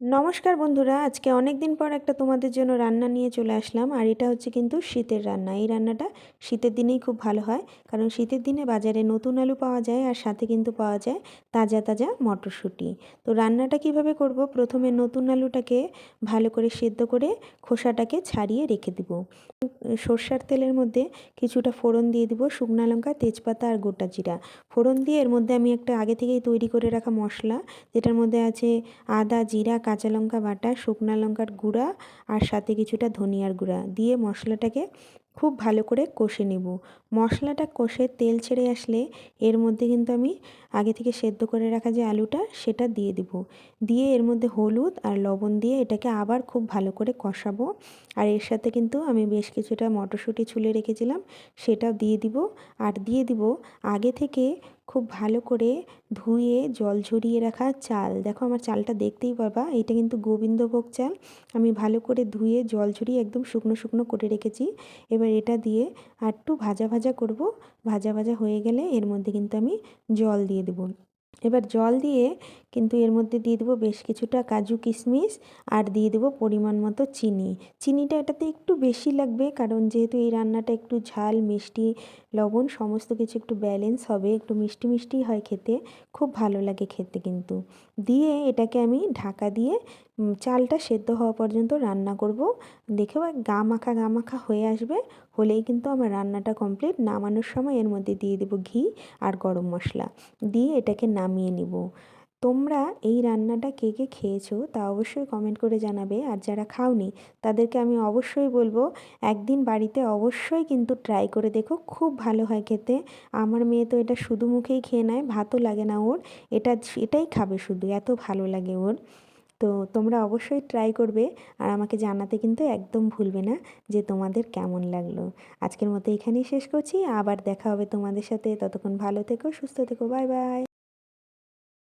নমস্কার বন্ধুরা, আজকে অনেক দিন পর একটা তোমাদের জন্য রান্না নিয়ে চলে আসলাম। আর এটা হচ্ছে কিন্তু শীতের রান্না। এই রান্নাটা শীতের দিনেই খুব ভালো হয়, কারণ শীতের দিনে বাজারে নতুন আলু পাওয়া যায় আর সাথে কিন্তু পাওয়া যায় তাজা তাজা মটরশুঁটি। তো রান্নাটা কিভাবে করব, প্রথমে নতুন আলুটাকে ভালো করে সেদ্ধ করে খোসাটাকে ছাড়িয়ে রেখে দিব। সর্ষের তেলের মধ্যে কিছুটা ফোড়ন দিয়ে দিব, শুকনো লঙ্কা, তেজপাতা আর গোটা জিরা। ফোড়ন দিয়ে এর মধ্যে আমি একটা আগে থেকেই তৈরি করে রাখা মশলা, যেটার মধ্যে আছে আদা, জিরা, কাঁচা লঙ্কা বাটা, শুকনো লঙ্কার গুঁড়া আর সাথে কিছুটা ধনিয়ার গুঁড়া দিয়ে মশলাটাকে খুব ভালো করে কষে নেব। মশলাটা কষে তেল ছেড়ে আসলে এর মধ্যে কিন্তু আমি আগে থেকে সেদ্ধ করে রাখা যে আলুটা সেটা দিয়ে দিব। দিয়ে এর মধ্যে হলুদ আর লবণ দিয়ে এটাকে আবার খুব ভালো করে কষাবো। আর এর সাথে কিন্তু আমি বেশ কিছুটা মটরশুঁটি ছুলে রেখেছিলাম, সেটাও দিয়ে দিব। আর দিয়ে দিব আগে থেকে খুব ভালো করে ধুয়ে জল ঝরিয়ে রাখা চাল। দেখো আমার চালটা দেখতেই পাবা, এটা কিন্তু গোবিন্দভোগ চাল। আমি ভালো করে ধুয়ে জল ঝরিয়ে একদম শুকনো শুকনো করে রেখেছি। এবার এটা দিয়ে আর একটু ভাজা ভাজা করব। ভাজা ভাজা হয়ে গেলে এর মধ্যে কিন্তু আমি জল দিয়ে দেবো। এবার জল দিয়ে কিন্তু এর মধ্যে দিয়ে দেবো বেশ কিছুটা কাজু কিশমিশ আর দিয়ে দেবো পরিমাণ মতো চিনি। চিনিটা এটাতে একটু বেশি লাগবে, কারণ যেহেতু এই রান্নাটা একটু ঝাল মিষ্টি লবণ সমস্ত কিছু একটু ব্যালেন্স হবে, একটু মিষ্টি মিষ্টি হয় খেতে, খুব ভালো লাগে খেতে কিন্তু। দিয়ে এটাকে আমি ঢাকা দিয়ে চালটা সেদ্ধ হওয়া পর্যন্ত রান্না করব। দেখেও গা মাখা হয়ে আসবে, হলেই কিন্তু আমার রান্নাটা কমপ্লিট। নামানোর সময় এর মধ্যে দিয়ে দেবো ঘি আর গরম মশলা, দিয়ে এটাকে নামিয়ে নিব। তোমরা এই রান্নাটা কে কে খেয়েছো তা অবশ্যই কমেন্ট করে জানাবে। আর যারা খাওনি তাদেরকে আমি অবশ্যই বলবো একদিন বাড়িতে অবশ্যই কিন্তু ট্রাই করে দেখো, খুব ভালো হয় খেতে। আমার মেয়ে তো এটা শুধু মুখেই খেয়ে নেয়, ভাতও লাগে না ওর, এটাই খাবে শুধু, এত ভালো লাগে ওর। তো তোমরা অবশ্যই ট্রাই করবে আর আমাকে জানাতে কিন্তু একদম ভুলবে না যে তোমাদের কেমন লাগলো। আজকের মতো এখানেই শেষ করছি, আবার দেখা হবে তোমাদের সাথে। ততক্ষণ ভালো থেকো, সুস্থ থেকো, বাই বাই।